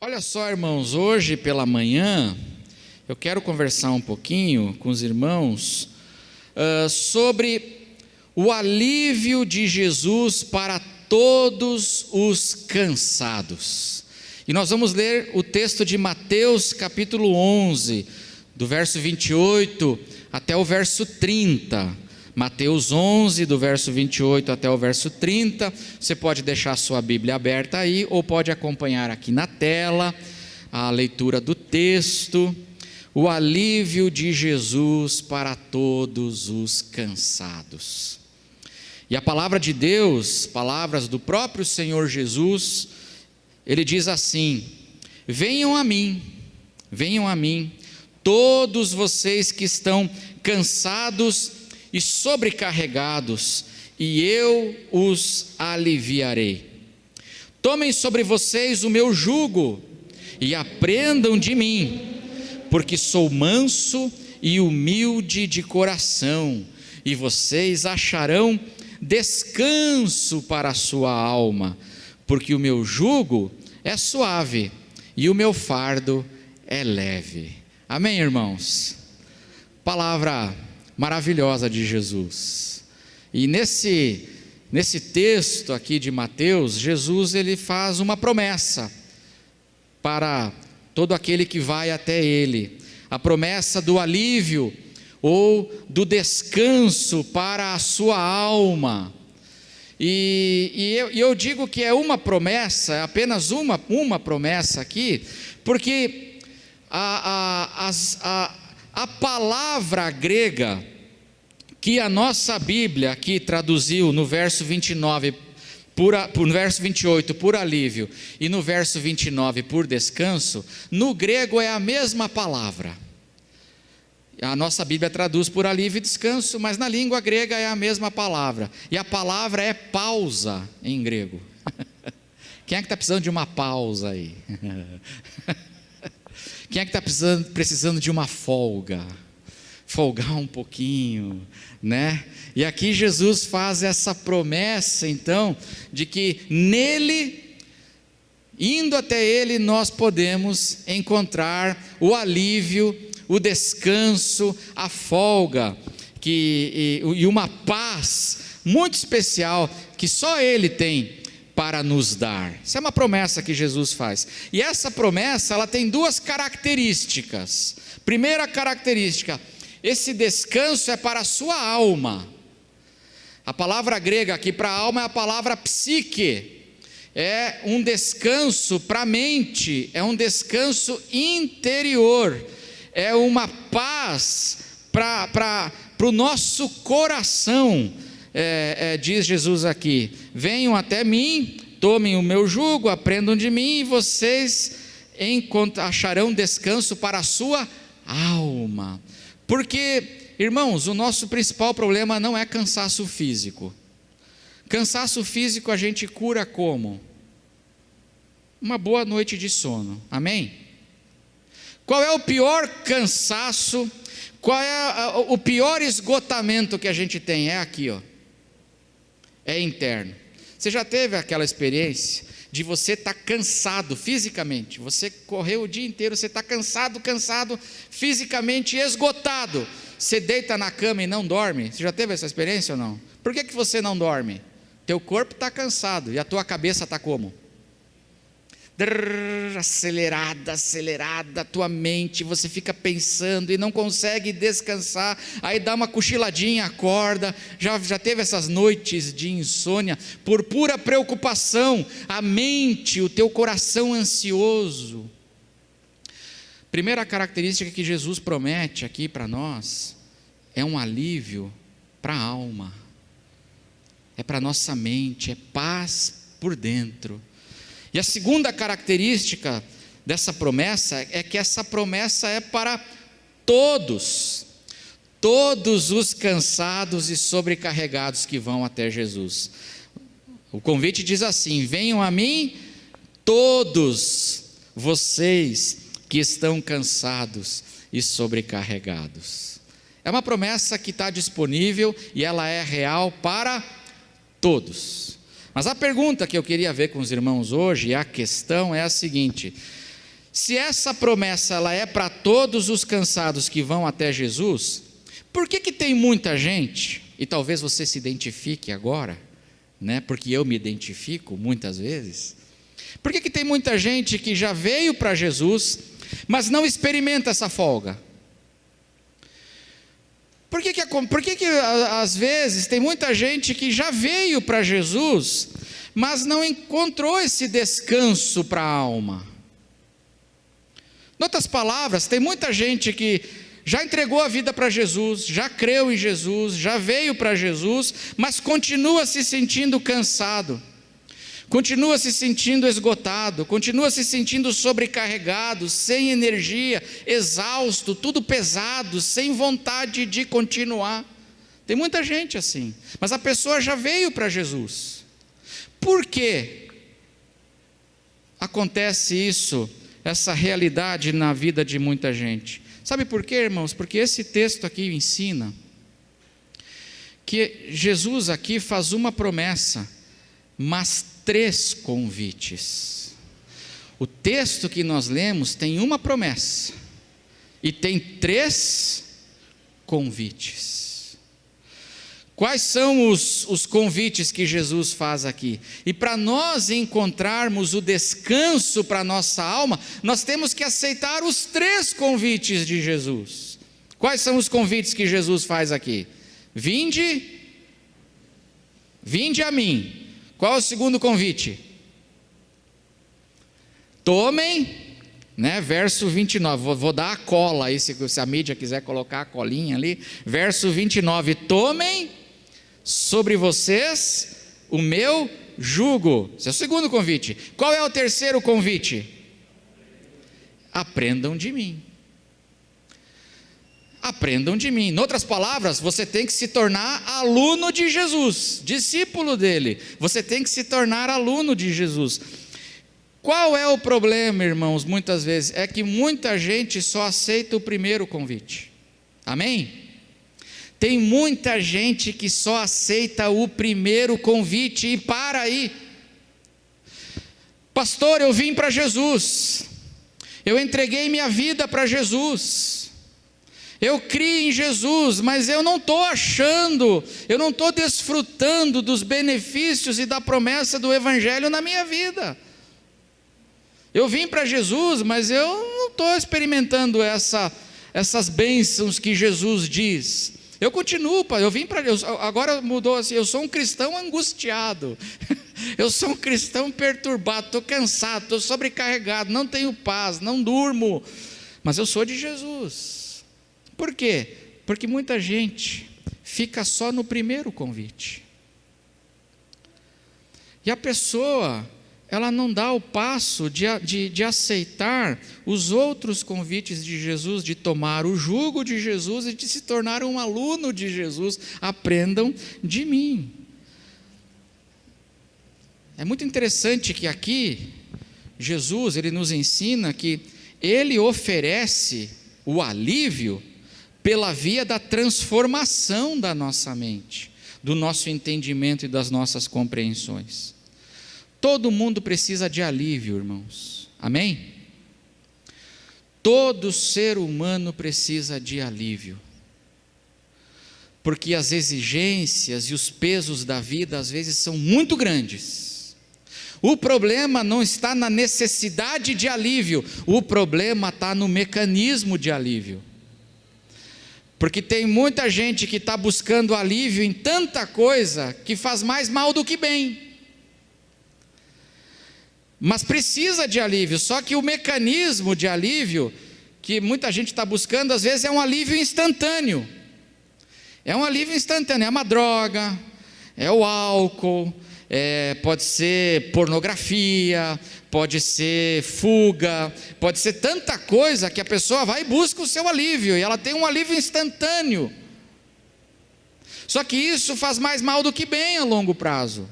Olha só, irmãos, hoje pela manhã eu quero conversar um pouquinho com os irmãos sobre o alívio de Jesus para todos os cansados. E nós vamos ler o texto de Mateus capítulo 11, do verso 28 até o verso 30. Mateus 11, do verso 28 até o verso 30, você pode deixar a sua Bíblia aberta aí, ou pode acompanhar aqui na tela, a leitura do texto, o alívio de Jesus para todos os cansados. E a palavra de Deus, palavras do próprio Senhor Jesus, Ele diz assim: venham a mim, todos vocês que estão cansados e sobrecarregados, e eu os aliviarei. Tomem sobre vocês o meu jugo e aprendam de mim, porque sou manso e humilde de coração, e vocês acharão descanso para a sua alma, porque o meu jugo é suave e o meu fardo é leve. Amém, irmãos? Palavra maravilhosa de Jesus. E nesse texto aqui de Mateus, Jesus ele faz uma promessa para todo aquele que vai até Ele, a promessa do alívio ou do descanso para a sua alma. E eu digo que é uma promessa, apenas uma promessa aqui, porque a palavra grega que a nossa Bíblia aqui traduziu no verso 29, no verso 28 por alívio e no verso 29 por descanso, no grego é a mesma palavra. A nossa Bíblia traduz por alívio e descanso, mas na língua grega é a mesma palavra, e a palavra é pausa em grego. Quem é que está precisando de uma pausa aí? Quem é que está precisando de uma folga? Folgar um pouquinho, né? E aqui Jesus faz essa promessa, então, de que nele, indo até Ele, nós podemos encontrar o alívio, o descanso, a folga, e uma paz muito especial, que só Ele tem para nos dar. Essa é uma promessa que Jesus faz, e essa promessa ela tem duas características. Primeira característica: esse descanso é para a sua alma. A palavra grega aqui para alma é a palavra psique, é um descanso para a mente, é um descanso interior, é uma paz para o nosso coração. Diz Jesus aqui: venham até mim, tomem o meu jugo, aprendam de mim, e vocês acharão descanso para a sua alma. Porque, irmãos, o nosso principal problema não é cansaço físico. Cansaço físico a gente cura como? Uma boa noite de sono, amém? Qual é o pior cansaço, qual é o pior esgotamento que a gente tem? É aqui, ó. É interno. Você já teve aquela experiência de você estar cansado fisicamente? Você correu o dia inteiro, você está cansado fisicamente, esgotado. Você deita na cama e não dorme? Você já teve essa experiência ou não? Por que você não dorme? Teu corpo está cansado e a tua cabeça está como? Acelerada, a tua mente, você fica pensando e não consegue descansar, aí dá uma cochiladinha, acorda. Já teve essas noites de insônia por pura preocupação, a mente, o teu coração ansioso. Primeira característica que Jesus promete aqui para nós é um alívio para a alma, é para a nossa mente, é paz por dentro. E a segunda característica dessa promessa é que essa promessa é para todos os cansados e sobrecarregados que vão até Jesus. O convite diz assim: venham a mim todos vocês que estão cansados e sobrecarregados. É uma promessa que está disponível e ela é real para todos. Mas a pergunta que eu queria ver com os irmãos hoje, e a questão é a seguinte: se essa promessa ela é para todos os cansados que vão até Jesus, por que tem muita gente, e talvez você se identifique agora, né? Porque eu me identifico muitas vezes. Por que tem muita gente que já veio para Jesus, mas não experimenta essa folga? Por que às vezes tem muita gente que já veio para Jesus, mas não encontrou esse descanso para a alma? Em outras palavras, tem muita gente que já entregou a vida para Jesus, já creu em Jesus, já veio para Jesus, mas continua se sentindo cansado, continua se sentindo esgotado, continua se sentindo sobrecarregado, sem energia, exausto, tudo pesado, sem vontade de continuar. Tem muita gente assim, mas a pessoa já veio para Jesus. Por que acontece isso, essa realidade na vida de muita gente? Sabe por quê, irmãos? Porque esse texto aqui ensina que Jesus aqui faz uma promessa, mas 3 convites. O texto que nós lemos tem uma promessa e tem 3 convites. Quais são os convites que Jesus faz aqui? E para nós encontrarmos o descanso para a nossa alma, nós temos que aceitar os 3 convites de Jesus. Quais são os convites que Jesus faz aqui? Vinde a mim. Qual é o segundo convite? Tomem, né? Verso 29, vou dar a cola aí, se a mídia quiser colocar a colinha ali. Verso 29, tomem sobre vocês o meu jugo. Esse é o segundo convite. Qual é o terceiro convite? Aprendam de mim. Aprendam de mim. Em outras palavras, você tem que se tornar aluno de Jesus, discípulo dele. Você tem que se tornar aluno de Jesus. Qual é o problema, irmãos? Muitas vezes é que muita gente só aceita o primeiro convite. Amém? Tem muita gente que só aceita o primeiro convite e para aí. Pastor, eu vim para Jesus. Eu entreguei minha vida para Jesus. Eu criei em Jesus, mas eu não estou achando, eu não estou desfrutando dos benefícios e da promessa do Evangelho na minha vida. Eu vim para Jesus, mas eu não estou experimentando essas bênçãos que Jesus diz. Eu continuo, agora mudou assim, eu sou um cristão angustiado, eu sou um cristão perturbado, estou cansado, estou sobrecarregado, não tenho paz, não durmo, mas eu sou de Jesus. Por quê? Porque muita gente fica só no primeiro convite, e a pessoa, ela não dá o passo de aceitar os outros convites de Jesus, de tomar o jugo de Jesus e de se tornar um aluno de Jesus. Aprendam de mim. É muito interessante que aqui, Jesus, ele nos ensina que ele oferece o alívio pela via da transformação da nossa mente, do nosso entendimento e das nossas compreensões. Todo mundo precisa de alívio, irmãos. Amém? Todo ser humano precisa de alívio. Porque as exigências e os pesos da vida às vezes são muito grandes. O problema não está na necessidade de alívio, o problema está no mecanismo de alívio. Porque tem muita gente que está buscando alívio em tanta coisa que faz mais mal do que bem. Mas precisa de alívio, só que o mecanismo de alívio que muita gente está buscando, às vezes é um alívio instantâneo. É um alívio instantâneo, é uma droga, é o álcool, pode ser pornografia, pode ser fuga, pode ser tanta coisa que a pessoa vai e busca o seu alívio, e ela tem um alívio instantâneo. Só que isso faz mais mal do que bem a longo prazo.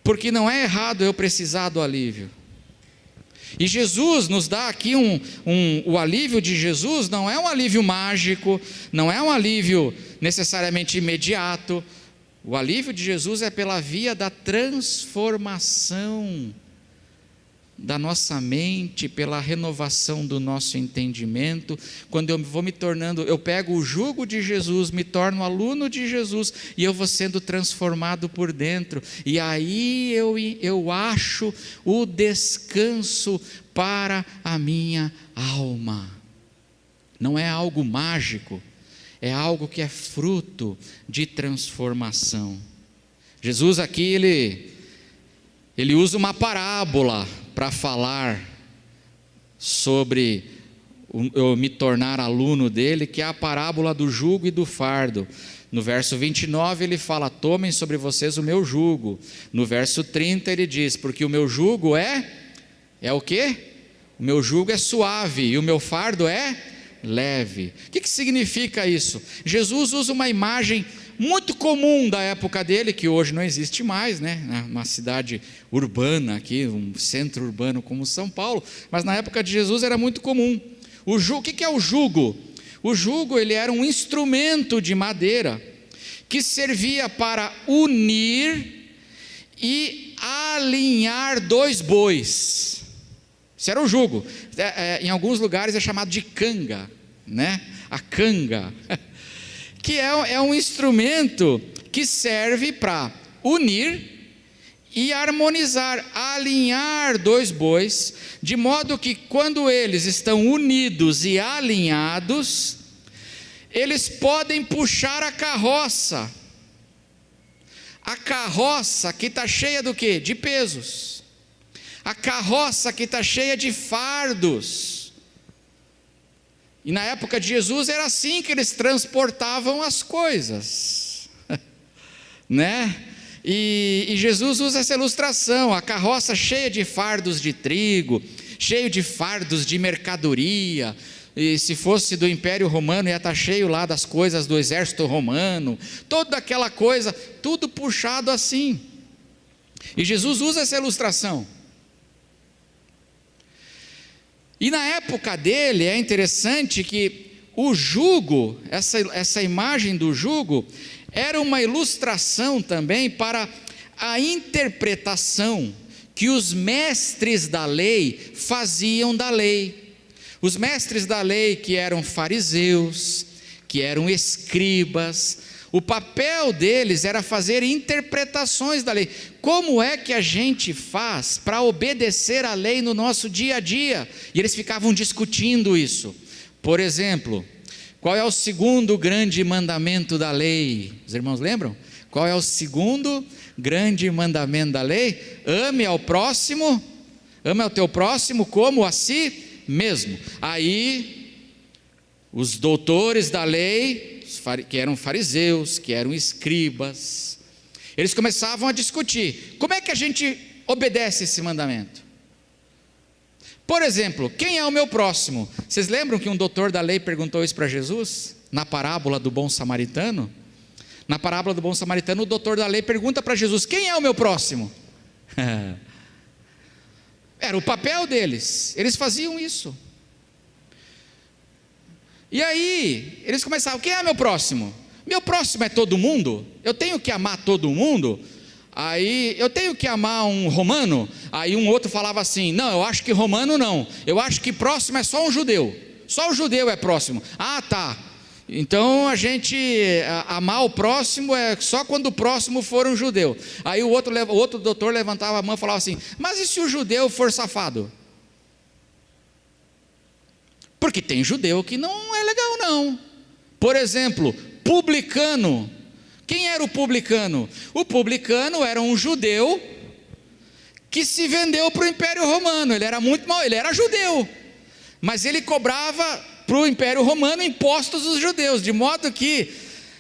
Porque não é errado eu precisar do alívio. E Jesus nos dá aqui o alívio de Jesus não é um alívio mágico, não é um alívio necessariamente imediato. O alívio de Jesus é pela via da transformação da nossa mente, pela renovação do nosso entendimento. Quando eu vou me tornando, eu pego o jugo de Jesus, me torno aluno de Jesus, e eu vou sendo transformado por dentro, e aí eu acho o descanso para a minha alma. Não é algo mágico, é algo que é fruto de transformação. Jesus aqui, ele usa uma parábola para falar sobre eu me tornar aluno dele, que é a parábola do jugo e do fardo. No verso 29 ele fala: tomem sobre vocês o meu jugo. No verso 30 ele diz: porque o meu jugo é o quê? O meu jugo é suave e o meu fardo é leve. O que significa isso? Jesus usa uma imagem muito comum da época dele, que hoje não existe mais, né? Uma cidade urbana aqui, um centro urbano como São Paulo, mas na época de Jesus era muito comum. O que é o jugo? O jugo, ele era um instrumento de madeira que servia para unir e alinhar dois bois. Isso era o jugo. Em alguns lugares é chamado de canga, né? A canga, que é um instrumento que serve para unir e harmonizar, alinhar dois bois, de modo que quando eles estão unidos e alinhados, eles podem puxar a carroça que está cheia do quê? De pesos, a carroça que está cheia de fardos. E na época de Jesus era assim que eles transportavam as coisas, né? E Jesus usa essa ilustração: a carroça cheia de fardos de trigo, cheio de fardos de mercadoria. E se fosse do Império Romano, ia estar cheio lá das coisas do exército romano, toda aquela coisa, tudo puxado assim. E Jesus usa essa ilustração. E na época dele é interessante que o jugo, essa imagem do jugo, era uma ilustração também para a interpretação que os mestres da lei faziam da lei. Os mestres da lei, que eram fariseus, que eram escribas, o papel deles era fazer interpretações da lei. Como é que a gente faz para obedecer a lei no nosso dia a dia? E eles ficavam discutindo isso. Por exemplo, qual é o segundo grande mandamento da lei? Os irmãos lembram? Qual é o segundo grande mandamento da lei? Ame ao próximo, ame ao teu próximo como a si mesmo. Aí, os doutores da lei, que eram fariseus, que eram escribas, eles começavam a discutir: como é que a gente obedece esse mandamento? Por exemplo, quem é o meu próximo? Vocês lembram que um doutor da lei perguntou isso para Jesus? Na parábola do bom samaritano? Na parábola do bom samaritano, o doutor da lei pergunta para Jesus: quem é o meu próximo? Era o papel deles, eles faziam isso. E aí, eles começavam: quem é meu próximo? Meu próximo é todo mundo? Eu tenho que amar todo mundo? Aí, eu tenho que amar um romano? Aí um outro falava assim: não, eu acho que romano não, eu acho que próximo é só um judeu, só o judeu é próximo. Ah, tá, então a gente amar o próximo é só quando o próximo for um judeu. Aí o outro doutor levantava a mão e falava assim: mas e se o judeu for safado? Porque tem judeu que não é legal não. Por exemplo, publicano. Quem era o publicano? O publicano era um judeu que se vendeu para o Império Romano. Ele era muito mau, ele era judeu, mas ele cobrava para o Império Romano impostos dos judeus, de modo que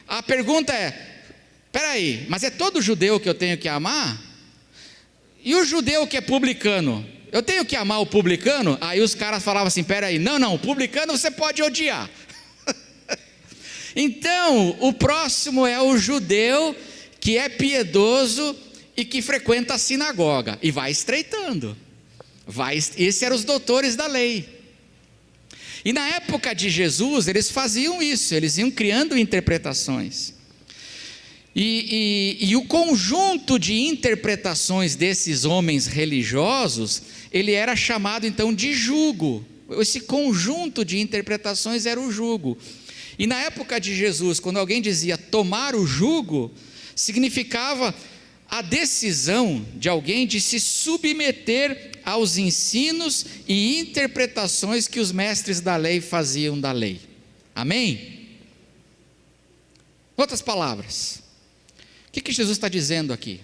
a pergunta é: peraí, mas é todo judeu que eu tenho que amar? E o judeu que é publicano, eu tenho que amar o publicano? Aí os caras falavam assim: peraí, não, o publicano você pode odiar. Então, o próximo é o judeu que é piedoso e que frequenta a sinagoga, e vai estreitando. Esses eram os doutores da lei. E na época de Jesus, eles faziam isso, eles iam criando interpretações. E o conjunto de interpretações desses homens religiosos, ele era chamado então de jugo. Esse conjunto de interpretações era o jugo. E na época de Jesus, quando alguém dizia tomar o jugo, significava a decisão de alguém de se submeter aos ensinos e interpretações que os mestres da lei faziam da lei. Amém? Outras palavras, o que Jesus está dizendo aqui?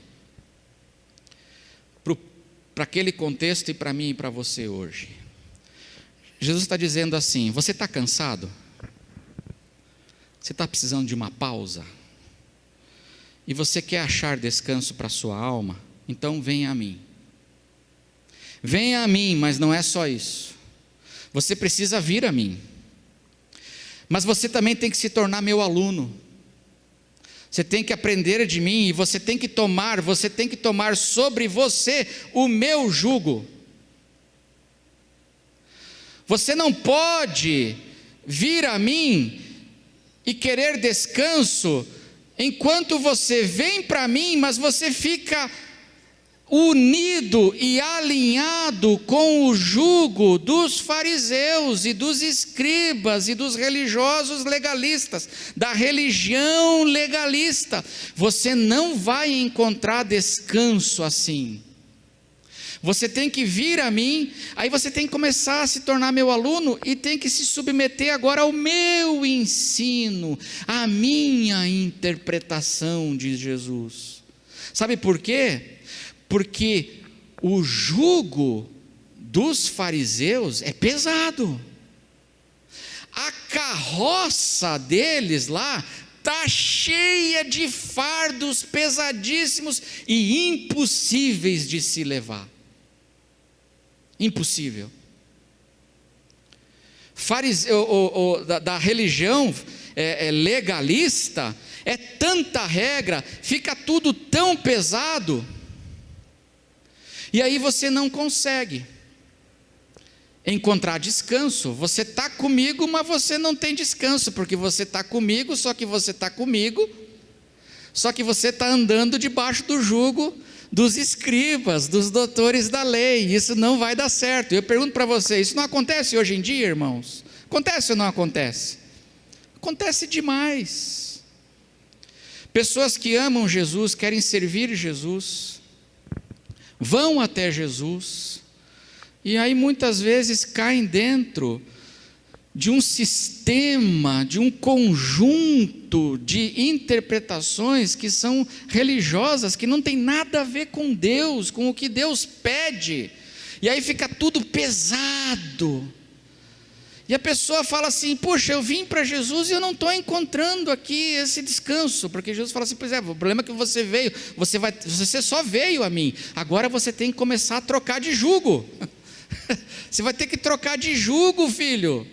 Para aquele contexto e para mim e para você hoje. Jesus está dizendo assim: você está cansado? Você está precisando de uma pausa? E você quer achar descanso para a sua alma? Então venha a mim. Venha a mim, mas não é só isso. Você precisa vir a mim. Mas você também tem que se tornar meu aluno. Você tem que aprender de mim e você tem que tomar sobre você o meu jugo. Você não pode vir a mim e querer descanso enquanto você vem para mim, mas você fica unido e alinhado com o jugo dos fariseus e dos escribas e dos religiosos legalistas, da religião legalista. Você não vai encontrar descanso assim. Você tem que vir a mim, aí você tem que começar a se tornar meu aluno e tem que se submeter agora ao meu ensino, à minha interpretação de Jesus. Sabe por quê? Porque o jugo dos fariseus é pesado. A carroça deles lá está cheia de fardos pesadíssimos e impossíveis de se levar. Impossível. Da religião legalista, é tanta regra, fica tudo tão pesado, e aí você não consegue encontrar descanso. Você está comigo, mas você não tem descanso, porque você está comigo, só que você está comigo, só que você está andando debaixo do jugo dos escribas, dos doutores da lei. Isso não vai dar certo. Eu pergunto para você, isso não acontece hoje em dia, irmãos? Acontece ou não acontece? Acontece demais. Pessoas que amam Jesus, querem servir Jesus, vão até Jesus, e aí muitas vezes caem dentro de um sistema, de um conjunto de interpretações que são religiosas, que não tem nada a ver com Deus, com o que Deus pede, e aí fica tudo pesado, e a pessoa fala assim: puxa, eu vim para Jesus e eu não estou encontrando aqui esse descanso, porque Jesus fala assim: pois é, o problema é que você veio, você só veio a mim, agora você tem que começar a trocar de jugo, você vai ter que trocar de jugo, filho.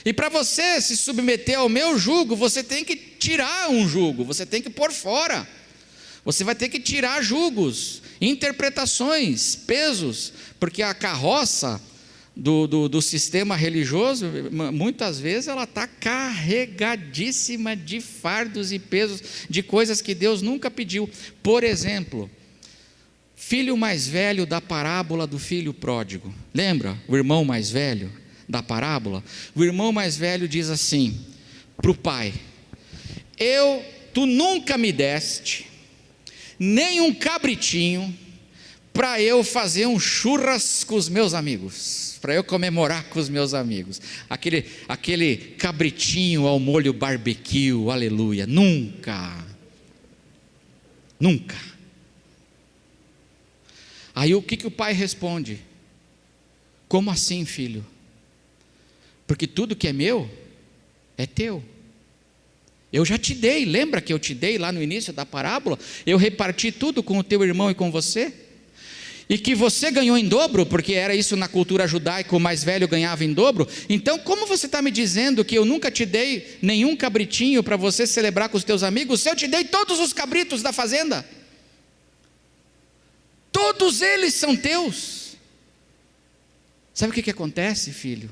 E para você se submeter ao meu jugo, você tem que tirar um jugo, você tem que pôr fora, você vai ter que tirar jugos, interpretações, pesos, porque a carroça do sistema religioso, muitas vezes ela está carregadíssima de fardos e pesos, de coisas que Deus nunca pediu. Por exemplo, filho mais velho da parábola do filho pródigo, lembra o irmão mais velho da parábola? O irmão mais velho diz assim para o pai: tu nunca me deste nem um cabritinho para eu fazer um churras com os meus amigos, para eu comemorar com os meus amigos, aquele cabritinho ao molho barbecue, aleluia, nunca. Aí o que o pai responde? Como assim, filho? Porque tudo que é meu é teu. Eu já te dei, lembra que eu te dei lá no início da parábola? Eu reparti tudo com o teu irmão e com você, e que você ganhou em dobro, porque era isso na cultura judaica, o mais velho ganhava em dobro. Então como você está me dizendo que eu nunca te dei nenhum cabritinho para você celebrar com os teus amigos, se eu te dei todos os cabritos da fazenda? Todos eles são teus. Sabe o que acontece, filho?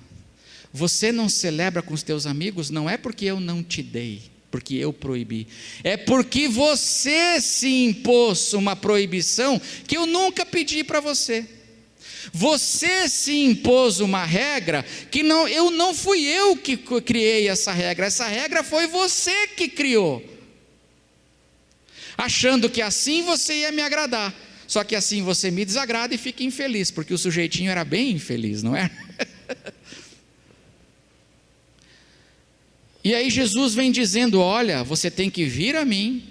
Você não celebra com os teus amigos, não é porque eu não te dei, porque eu proibi. É porque você se impôs uma proibição que eu nunca pedi para você. Você se impôs uma regra que não fui eu que criei essa regra foi você que criou, achando que assim você ia me agradar, só que assim você me desagrada e fica infeliz, porque o sujeitinho era bem infeliz, não é? E aí Jesus vem dizendo, olha, você tem que vir a mim,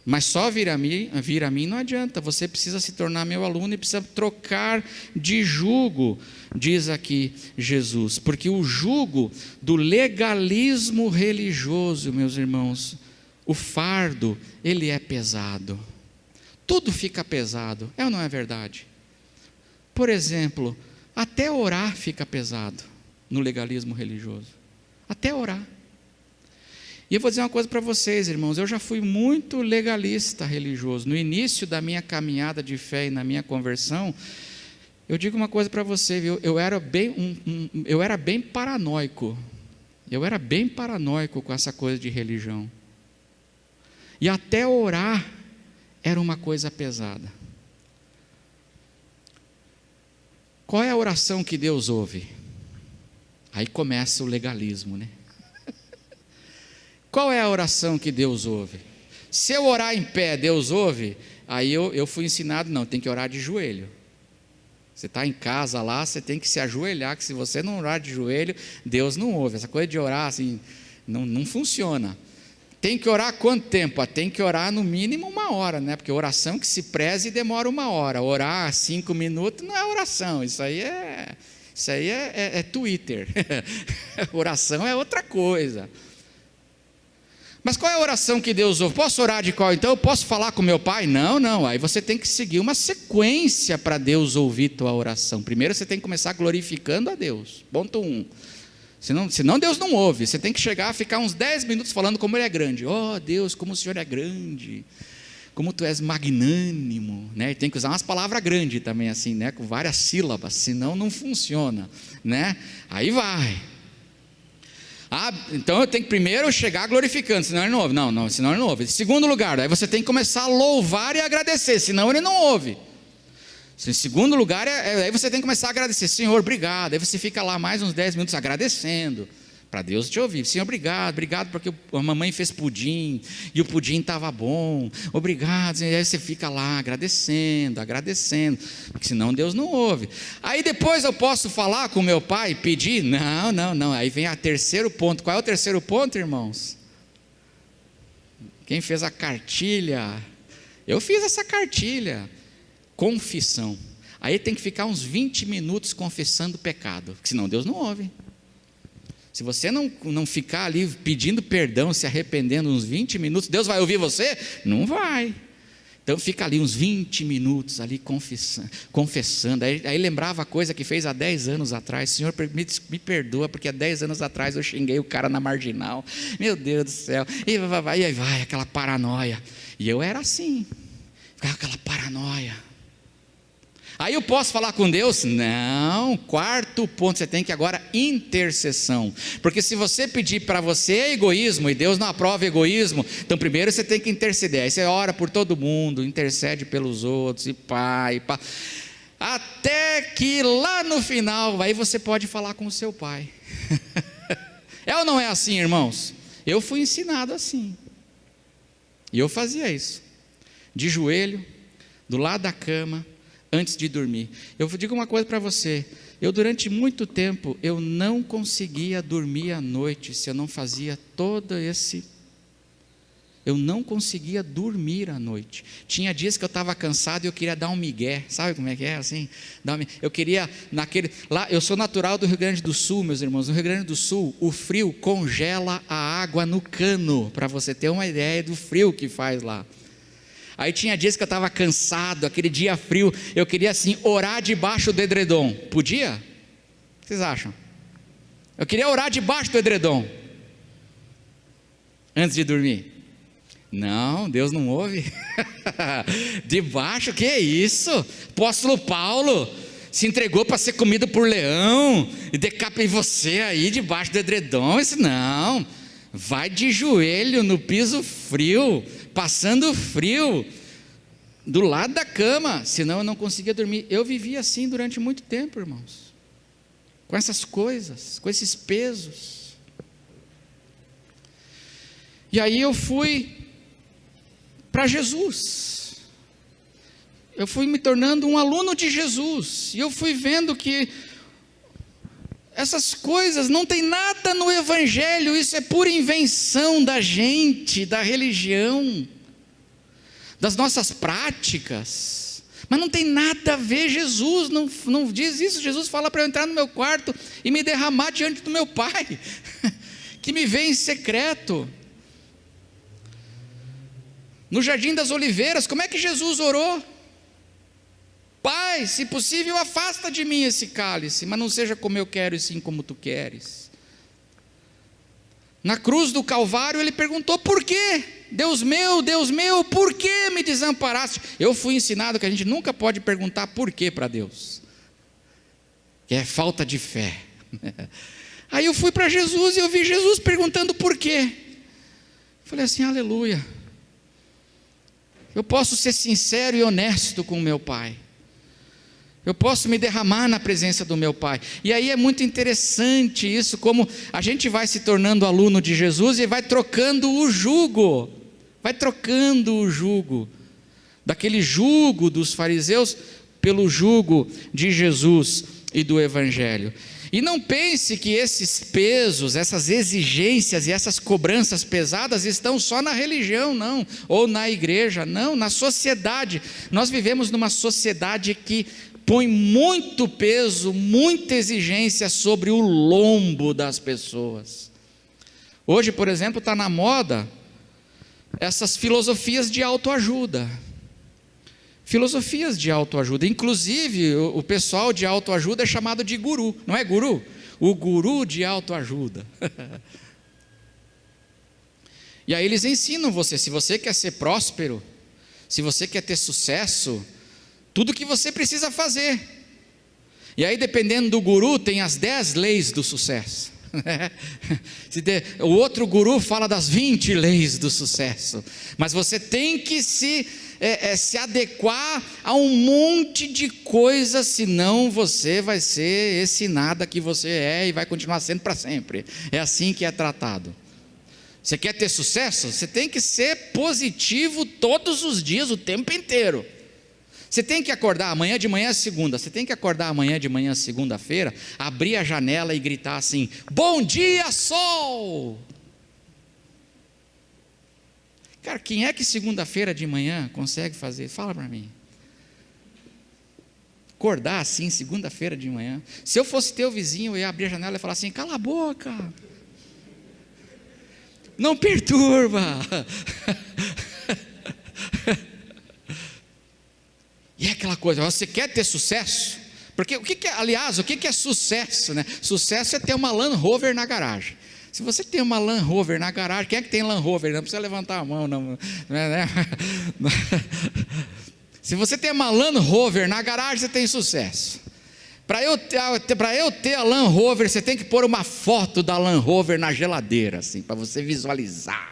mas só vir a mim não adianta, você precisa se tornar meu aluno e precisa trocar de jugo, diz aqui Jesus, porque o jugo do legalismo religioso, meus irmãos, o fardo, ele é pesado, tudo fica pesado, é ou não é verdade? Por exemplo, até orar fica pesado no legalismo religioso, até orar. E eu vou dizer uma coisa para vocês, irmãos, eu já fui muito legalista religioso. No início da minha caminhada de fé e na minha conversão, eu digo uma coisa para você, viu? Eu era bem paranoico. Eu era bem paranoico com essa coisa de religião. E até orar era uma coisa pesada. Qual é a oração que Deus ouve? Aí começa o legalismo, né? Qual é a oração que Deus ouve? Se eu orar em pé, Deus ouve? Aí eu fui ensinado, não, tem que orar de joelho. Você está em casa lá, você tem que se ajoelhar, que se você não orar de joelho, Deus não ouve. Essa coisa de orar assim, não funciona. Tem que orar quanto tempo? Tem que orar no mínimo 1 hora, né? Porque oração que se preze demora 1 hora. Orar 5 minutos não é oração, isso aí é Twitter. Oração é outra coisa. Mas qual é a oração que Deus ouve? Posso orar de qual? Então eu posso falar com meu pai? Não, aí você tem que seguir uma sequência para Deus ouvir tua oração. Primeiro você tem que começar glorificando a Deus, ponto 1. Senão Deus não ouve, você tem que chegar a ficar uns 10 minutos falando como Ele é grande. Oh Deus, como o Senhor é grande, como Tu és magnânimo, né? E tem que usar umas palavras grandes também assim, né? Com várias sílabas, senão não funciona, né? Aí vai. Então eu tenho que primeiro chegar glorificando, senão Ele não ouve. Não, senão Ele não ouve. Em segundo lugar, aí você tem que começar a louvar e agradecer, senão Ele não ouve. Em segundo lugar, aí você tem que começar a agradecer. Senhor, obrigado. Aí você fica lá mais uns 10 minutos agradecendo, para Deus te ouvir. Senhor, obrigado porque a mamãe fez pudim, e o pudim estava bom, obrigado. E aí você fica lá agradecendo, porque senão Deus não ouve. Aí depois eu posso falar com meu pai, pedir? Não, aí vem o terceiro ponto. Qual é o terceiro ponto, irmãos? Quem fez a cartilha? Eu fiz essa cartilha, confissão. Aí tem que ficar uns 20 minutos confessando o pecado, porque senão Deus não ouve. Se você não ficar ali pedindo perdão, se arrependendo uns 20 minutos, Deus vai ouvir você? Não vai. Então fica ali uns 20 minutos ali confessando. Aí lembrava a coisa que fez há 10 anos atrás. Senhor, me perdoa, porque há 10 anos atrás eu xinguei o cara na marginal. Meu Deus do céu. E aí vai aquela paranoia. E eu era assim, ficava aquela paranoia. Aí eu posso falar com Deus? Não. Quarto ponto, você tem que agora intercessão, porque se você pedir para você é egoísmo, e Deus não aprova egoísmo, então primeiro você tem que interceder, aí você ora por todo mundo, intercede pelos outros, e pá, até que lá no final, aí você pode falar com o seu pai. É ou não é assim, irmãos? Eu fui ensinado assim, e eu fazia isso, de joelho, do lado da cama, antes de dormir. Eu digo uma coisa para você, eu durante muito tempo, eu não conseguia dormir à noite, se eu não fazia eu não conseguia dormir à noite. Tinha dias que eu estava cansado e eu queria dar um migué, sabe como é que é assim? Eu queria, lá eu sou natural do Rio Grande do Sul, meus irmãos, no Rio Grande do Sul, o frio congela a água no cano, para você ter uma ideia do frio que faz lá. Aí tinha dias que eu estava cansado, aquele dia frio, eu queria assim, orar debaixo do edredom. Podia? O que vocês acham? Eu queria orar debaixo do edredom, antes de dormir. Não, Deus não ouve. Debaixo, que é isso? Apóstolo Paulo se entregou para ser comido por leão, e decapei você aí debaixo do edredom. Isso não. vai de joelho no piso frio, passando frio, do lado da cama, senão eu não conseguia dormir. Eu vivia assim durante muito tempo, irmãos, com essas coisas, com esses pesos. E aí eu fui para Jesus, eu fui me tornando um aluno de Jesus, e eu fui vendo que essas coisas não tem nada no Evangelho, isso é pura invenção da gente, da religião, das nossas práticas, mas não tem nada a ver. Jesus não diz isso. Jesus fala para eu entrar no meu quarto e me derramar diante do meu Pai, que me vê em secreto. No Jardim das Oliveiras, como é que Jesus orou? Pai, se possível, afasta de mim esse cálice, mas não seja como eu quero, e sim como tu queres. Na cruz do Calvário, ele perguntou: por quê? Deus meu, por que me desamparaste? Eu fui ensinado que a gente nunca pode perguntar por quê para Deus, que é falta de fé. Aí eu fui para Jesus e eu vi Jesus perguntando por quê. Falei assim: aleluia, eu posso ser sincero e honesto com o meu Pai, eu posso me derramar na presença do meu Pai. E aí é muito interessante isso, como a gente vai se tornando aluno de Jesus e vai trocando o jugo, daquele jugo dos fariseus pelo jugo de Jesus e do Evangelho. E não pense que esses pesos, essas exigências e essas cobranças pesadas estão só na religião, não, ou na igreja, não, na sociedade. Nós vivemos numa sociedade que põe muito peso, muita exigência sobre o lombo das pessoas. Hoje, por exemplo, está na moda essas filosofias de autoajuda. Filosofias de autoajuda, inclusive o pessoal de autoajuda é chamado de guru, não é guru? O guru de autoajuda. E aí eles ensinam você, se você quer ser próspero, se você quer ter sucesso, tudo que você precisa fazer. E aí, dependendo do guru, tem as 10 leis do sucesso. O outro guru fala das 20 leis do sucesso. Mas você tem que se adequar a um monte de coisas, senão você vai ser esse nada que você é e vai continuar sendo para sempre. É assim que é tratado. Você quer ter sucesso? Você tem que ser positivo todos os dias, o tempo inteiro. Você tem que acordar, amanhã de manhã é segunda, você tem que acordar amanhã de manhã segunda-feira, abrir a janela e gritar assim: bom dia, sol! Cara, quem é que segunda-feira de manhã consegue fazer? Fala para mim. Acordar assim, segunda-feira de manhã. Se eu fosse teu vizinho, eu ia abrir a janela e falar assim: cala a boca, não perturba. E é aquela coisa, você quer ter sucesso? Porque o que é sucesso, né? Sucesso é ter uma Land Rover na garagem. Se você tem uma Land Rover na garagem, quem é que tem Land Rover? Não precisa levantar a mão, não, né? Se você tem uma Land Rover na garagem, você tem sucesso. Para eu ter a Land Rover, você tem que pôr uma foto da Land Rover na geladeira, assim, para você visualizar.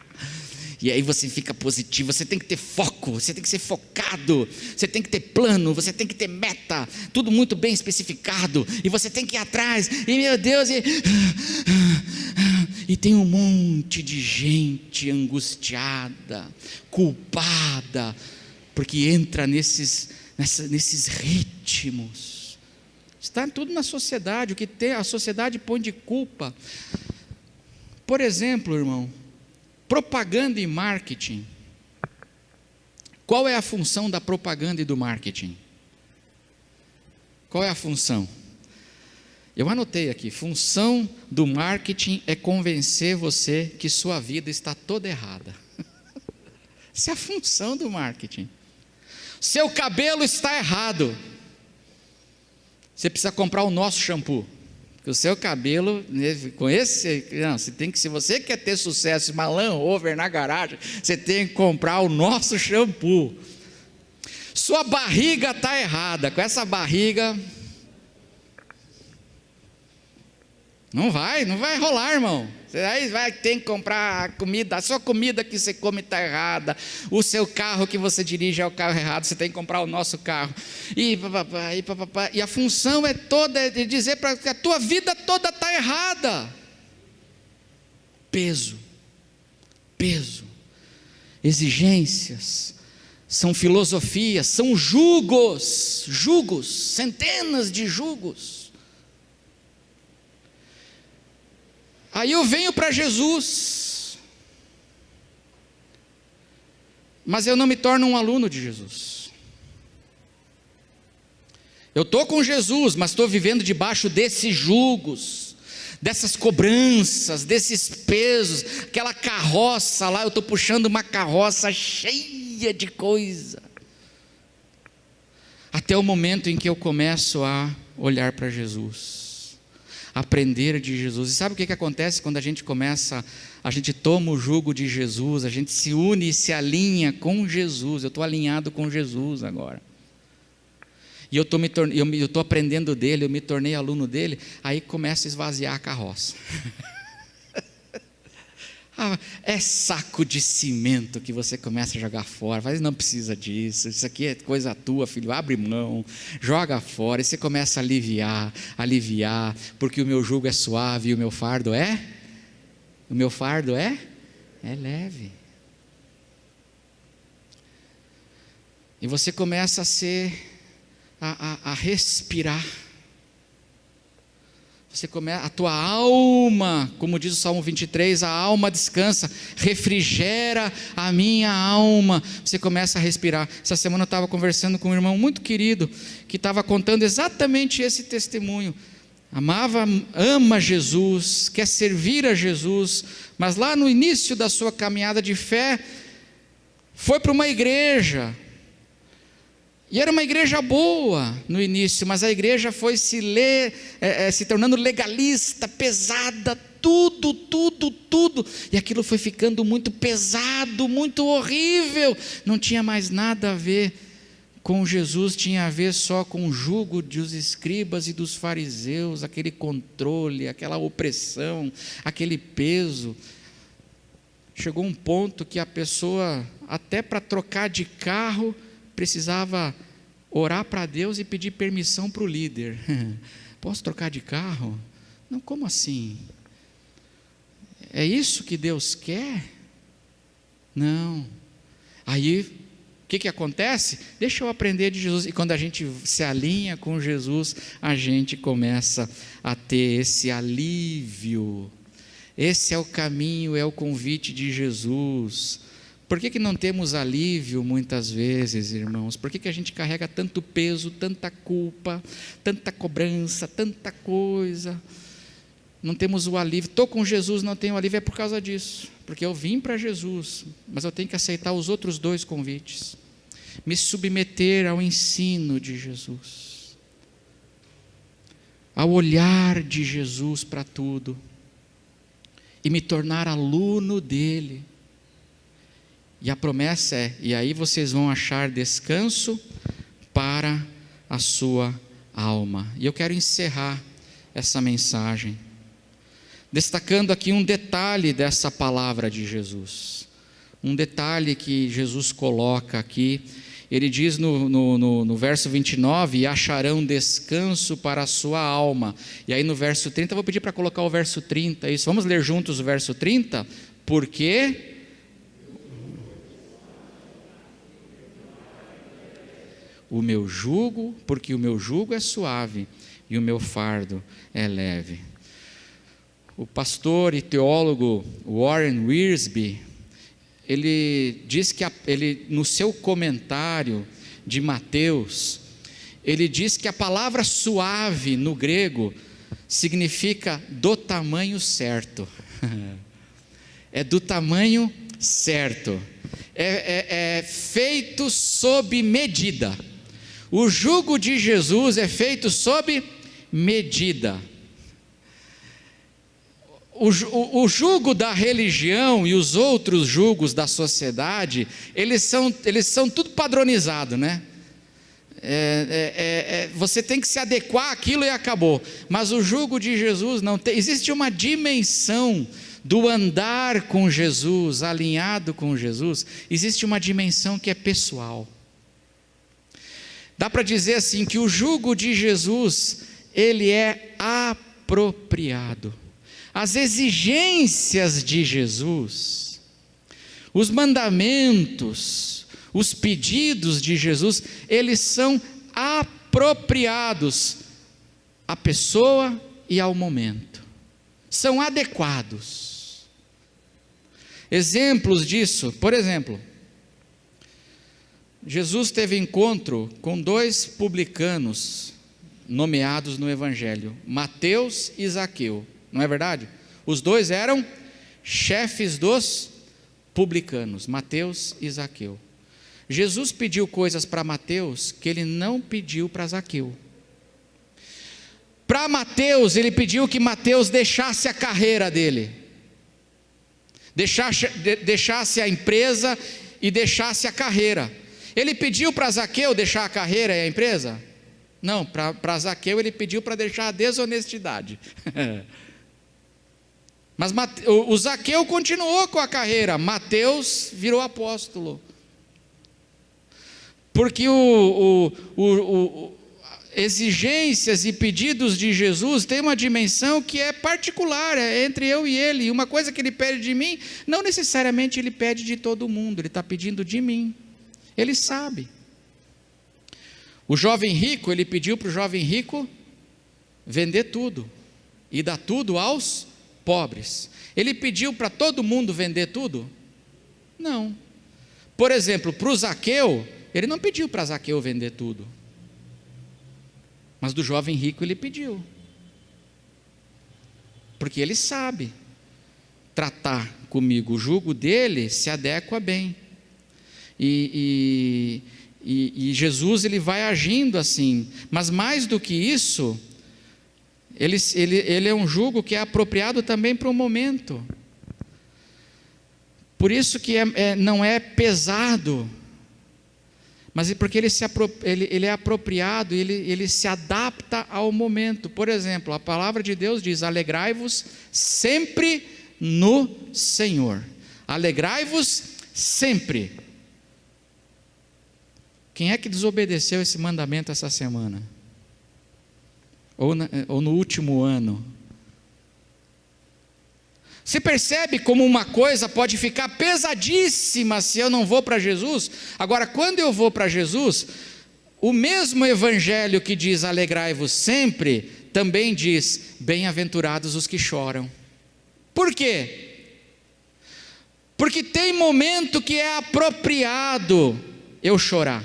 E aí você fica positivo, você tem que ter foco, você tem que ser focado, você tem que ter plano, você tem que ter meta, tudo muito bem especificado, e você tem que ir atrás, e meu Deus, e tem um monte de gente angustiada, culpada, porque entra nesses ritmos. Está tudo na sociedade, a sociedade põe de culpa. Por exemplo, irmão, propaganda e marketing. Qual é a função da propaganda e do marketing? Qual é a função? Eu anotei aqui: função do marketing é convencer você que sua vida está toda errada. Essa é a função do marketing. Seu cabelo está errado, você precisa comprar o nosso shampoo. Porque o seu cabelo, com esse, não, se você quer ter sucesso, uma Land Rover na garagem, você tem que comprar o nosso shampoo. Sua barriga está errada, com essa barriga, não vai rolar, irmão. Aí tem que comprar a comida, a sua comida que você come está errada, o seu carro que você dirige é o carro errado, você tem que comprar o nosso carro. E a função é toda de dizer para que a tua vida toda está errada. Peso, exigências, são filosofias, são jugos, centenas de jugos. Aí eu venho para Jesus, mas eu não me torno um aluno de Jesus. Eu estou com Jesus, mas estou vivendo debaixo desses jugos, dessas cobranças, desses pesos, aquela carroça lá, eu estou puxando uma carroça cheia de coisa, até o momento em que eu começo a olhar para Jesus, aprender de Jesus. E sabe o que acontece quando a gente toma o jugo de Jesus, a gente se une e se alinha com Jesus. Eu estou alinhado com Jesus agora, e eu estou aprendendo dele, eu me tornei aluno dele, aí começa a esvaziar a carroça. É saco de cimento que você começa a jogar fora, mas não precisa disso, isso aqui é coisa tua, filho, abre mão, joga fora, e você começa a aliviar, porque o meu jugo é suave e o meu fardo é leve. E você começa a respirar. A tua alma, como diz o Salmo 23, a alma descansa, refrigera a minha alma. Você começa a respirar. Essa semana eu estava conversando com um irmão muito querido, que estava contando exatamente esse testemunho. Ama Jesus, quer servir a Jesus, mas lá no início da sua caminhada de fé, foi para uma igreja, e era uma igreja boa no início, mas a igreja foi se tornando legalista, pesada, tudo, e aquilo foi ficando muito pesado, muito horrível, não tinha mais nada a ver com Jesus, tinha a ver só com o jugo dos escribas e dos fariseus, aquele controle, aquela opressão, aquele peso. Chegou um ponto que a pessoa, até para trocar de carro, precisava orar para Deus e pedir permissão para o líder. Posso trocar de carro? Não, como assim? É isso que Deus quer? Não. Aí, o que acontece? Deixa eu aprender de Jesus. E quando a gente se alinha com Jesus, a gente começa a ter esse alívio. Esse é o caminho, é o convite de Jesus. Por que não temos alívio muitas vezes, irmãos? Por que a gente carrega tanto peso, tanta culpa, tanta cobrança, tanta coisa? Não temos o alívio. Estou com Jesus, não tenho alívio, é por causa disso. Porque eu vim para Jesus, mas eu tenho que aceitar os outros dois convites. Me submeter ao ensino de Jesus, ao olhar de Jesus para tudo, e me tornar aluno dele. E a promessa é: e aí vocês vão achar descanso para a sua alma. E eu quero encerrar essa mensagem destacando aqui um detalhe dessa palavra de Jesus. Um detalhe que Jesus coloca aqui. Ele diz no verso 29, e acharão descanso para a sua alma. E aí no verso 30, eu vou pedir para colocar o verso 30, isso. Vamos ler juntos o verso 30? Porque porque o meu jugo é suave e o meu fardo é leve. O pastor e teólogo Warren Wiersbe, ele diz que no seu comentário de Mateus, ele diz que a palavra suave no grego significa do tamanho certo. É do tamanho certo. É feito sob medida. O jugo de Jesus é feito sob medida. O jugo da religião e os outros jugos da sociedade, eles são tudo padronizado, né? Você tem que se adequar àquilo e acabou. Mas o jugo de Jesus não tem. Existe uma dimensão do andar com Jesus, alinhado com Jesus, existe uma dimensão que é pessoal. Dá para dizer assim que o jugo de Jesus, ele é apropriado. As exigências de Jesus, os mandamentos, os pedidos de Jesus, eles são apropriados à pessoa e ao momento. São adequados. Exemplos disso, por exemplo, Jesus teve encontro com 2 publicanos nomeados no Evangelho, Mateus e Zaqueu, não é verdade? Os 2 eram chefes dos publicanos, Mateus e Zaqueu. Jesus pediu coisas para Mateus que ele não pediu para Zaqueu. Para Mateus, ele pediu que Mateus deixasse a carreira dele, deixasse a empresa e deixasse a carreira. Ele pediu para Zaqueu deixar a carreira e a empresa? Não, para Zaqueu ele pediu para deixar a desonestidade. Mas o Zaqueu continuou com a carreira, Mateus virou apóstolo. Porque exigências e pedidos de Jesus tem uma dimensão que é particular, é entre eu e ele. E uma coisa que ele pede de mim, não necessariamente ele pede de todo mundo, ele está pedindo de mim. Ele sabe. O jovem rico, ele pediu para o jovem rico vender tudo e dar tudo aos pobres. Ele pediu para todo mundo vender tudo? Não. Por exemplo, para o Zaqueu, ele não pediu para Zaqueu vender tudo, mas do jovem rico ele pediu, porque ele sabe tratar comigo, o jugo dele se adequa bem, e Jesus ele vai agindo assim, mas mais do que isso, ele é um jugo que é apropriado também para o momento, por isso que não é pesado, mas é porque ele é apropriado, ele se adapta ao momento. Por exemplo, a palavra de Deus diz: alegrai-vos sempre no Senhor. Alegrai-vos sempre. Quem é que desobedeceu esse mandamento essa semana? Ou no último ano? Você percebe como uma coisa pode ficar pesadíssima se eu não vou para Jesus? Agora, quando eu vou para Jesus, o mesmo evangelho que diz alegrai-vos sempre, também diz bem-aventurados os que choram. Por quê? Porque tem momento que é apropriado eu chorar.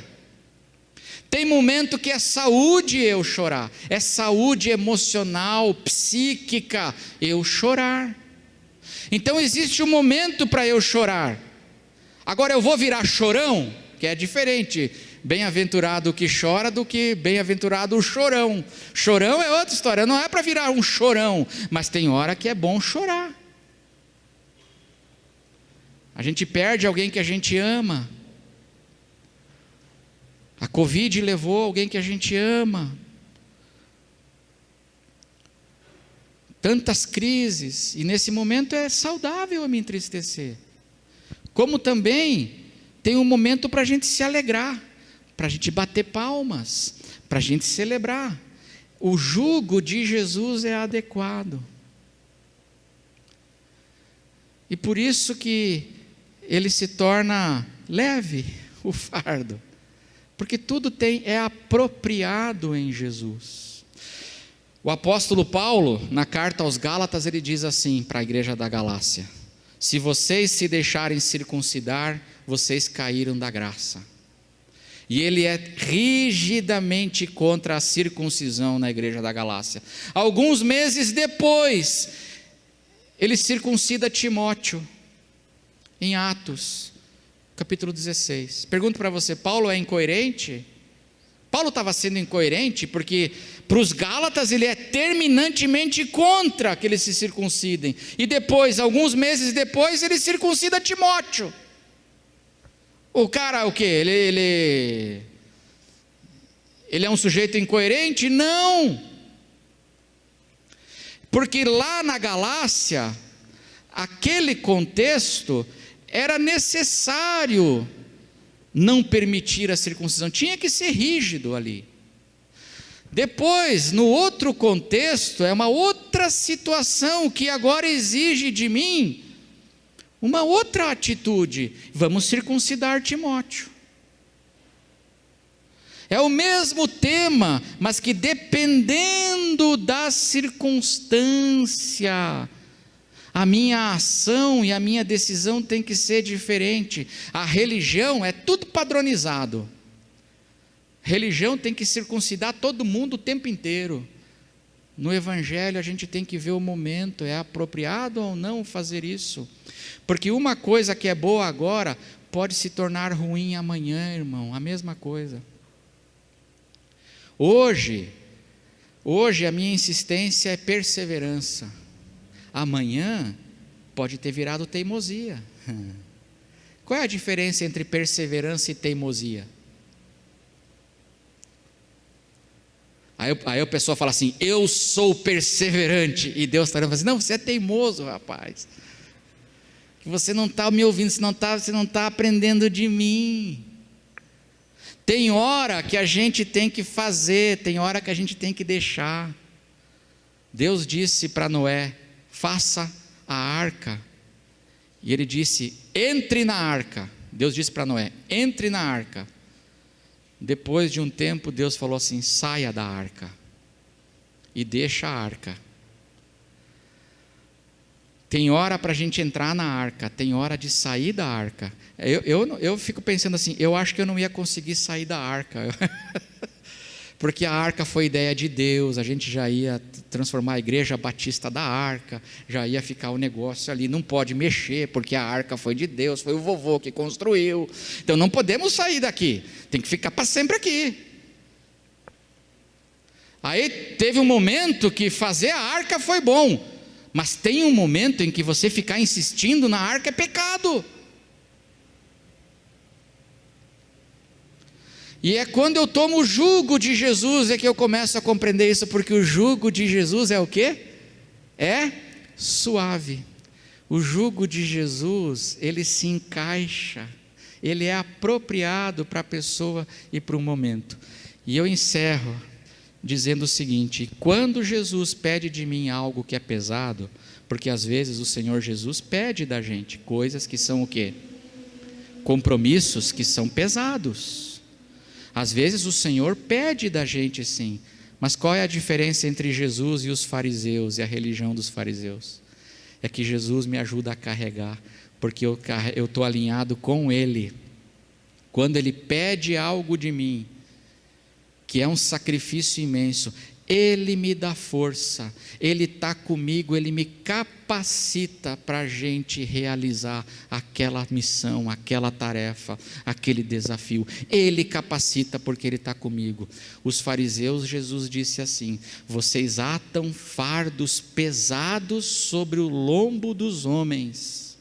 Tem momento que é saúde eu chorar. É saúde emocional, psíquica, eu chorar. Então existe um momento para eu chorar. Agora eu vou virar chorão, que é diferente. Bem-aventurado o que chora do que bem-aventurado o chorão. Chorão é outra história, não é para virar um chorão, mas tem hora que é bom chorar. A gente perde alguém que a gente ama. A Covid levou alguém que a gente ama. Tantas crises, e nesse momento é saudável eu me entristecer. Como também tem um momento para a gente se alegrar, para a gente bater palmas, para a gente celebrar. O jugo de Jesus é adequado. E por isso que ele se torna leve, o fardo. Porque tudo é apropriado em Jesus. O apóstolo Paulo, na carta aos Gálatas, ele diz assim para a igreja da Galácia: se vocês se deixarem circuncidar, vocês caíram da graça. E ele é rigidamente contra a circuncisão na igreja da Galácia. Alguns meses depois, ele circuncida Timóteo, em Atos, capítulo 16. Pergunto para você, Paulo é incoerente? Paulo estava sendo incoerente porque para os Gálatas ele é terminantemente contra que eles se circuncidem. E depois, alguns meses depois, ele circuncida Timóteo. O cara, o quê? Ele é um sujeito incoerente? Não! Porque lá na Galácia, aquele contexto era necessário não permitir a circuncisão, tinha que ser rígido ali. Depois, no outro contexto, é uma outra situação que agora exige de mim uma outra atitude: vamos circuncidar Timóteo. É o mesmo tema, mas que dependendo da circunstância, a minha ação e a minha decisão tem que ser diferente. A religião é tudo padronizado. Religião tem que circuncidar todo mundo o tempo inteiro. No Evangelho a gente tem que ver o momento, é apropriado ou não fazer isso. Porque uma coisa que é boa agora pode se tornar ruim amanhã, irmão, a mesma coisa. Hoje a minha insistência é perseverança. Amanhã pode ter virado teimosia. Qual é a diferença entre perseverança e teimosia? Aí a pessoa fala assim: eu sou perseverante, e Deus está falando assim: não, você é teimoso, rapaz, que você não está me ouvindo, você não está aprendendo de mim. Tem hora que a gente tem que fazer, tem hora que a gente tem que deixar. Deus disse para Noé: faça a arca, e ele disse: entre na arca. Deus disse para Noé: entre na arca. Depois de um tempo, Deus falou assim: saia da arca e deixa a arca. Tem hora para a gente entrar na arca, tem hora de sair da arca. Eu fico pensando assim: eu acho que eu não ia conseguir sair da arca, porque a arca foi ideia de Deus, a gente já ia transformar a igreja batista da arca, já ia ficar o negócio ali, não pode mexer, porque a arca foi de Deus, foi o vovô que construiu, então não podemos sair daqui, tem que ficar para sempre aqui. Aí teve um momento que fazer a arca foi bom, mas tem um momento em que você ficar insistindo na arca é pecado. E é quando eu tomo o jugo de Jesus é que eu começo a compreender isso, porque o jugo de Jesus é o quê? É suave. O jugo de Jesus, ele se encaixa, ele é apropriado para a pessoa e para o momento. E eu encerro dizendo o seguinte: quando Jesus pede de mim algo que é pesado, porque às vezes o Senhor Jesus pede da gente coisas que são o quê? Compromissos que são pesados. Às vezes o Senhor pede da gente sim, mas qual é a diferença entre Jesus e os fariseus e a religião dos fariseus? É que Jesus me ajuda a carregar, porque eu estou alinhado com Ele. Quando Ele pede algo de mim, que é um sacrifício imenso, Ele me dá força, Ele está comigo, Ele me capacita para a gente realizar aquela missão, aquela tarefa, aquele desafio. Ele capacita porque Ele está comigo. Os fariseus, Jesus disse assim: vocês atam fardos pesados sobre o lombo dos homens,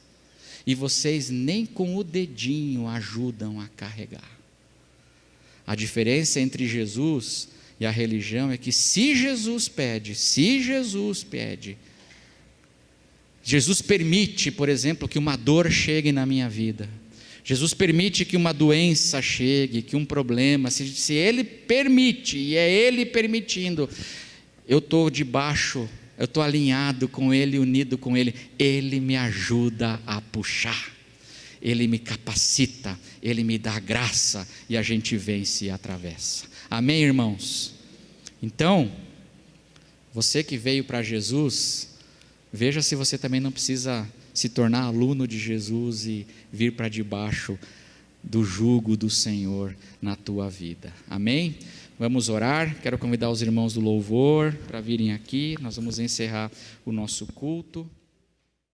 e vocês nem com o dedinho ajudam a carregar. A diferença entre Jesus e a religião é que se Jesus pede, Jesus permite, por exemplo, que uma dor chegue na minha vida, Jesus permite que uma doença chegue, que um problema, se Ele permite, e é Ele permitindo, eu estou debaixo, eu estou alinhado com Ele, unido com Ele, Ele me ajuda a puxar, Ele me capacita, Ele me dá graça, e a gente vence e atravessa. Amém, irmãos? Então, você que veio para Jesus, veja se você também não precisa se tornar aluno de Jesus e vir para debaixo do jugo do Senhor na tua vida. Amém? Vamos orar. Quero convidar os irmãos do louvor para virem aqui. Nós vamos encerrar o nosso culto.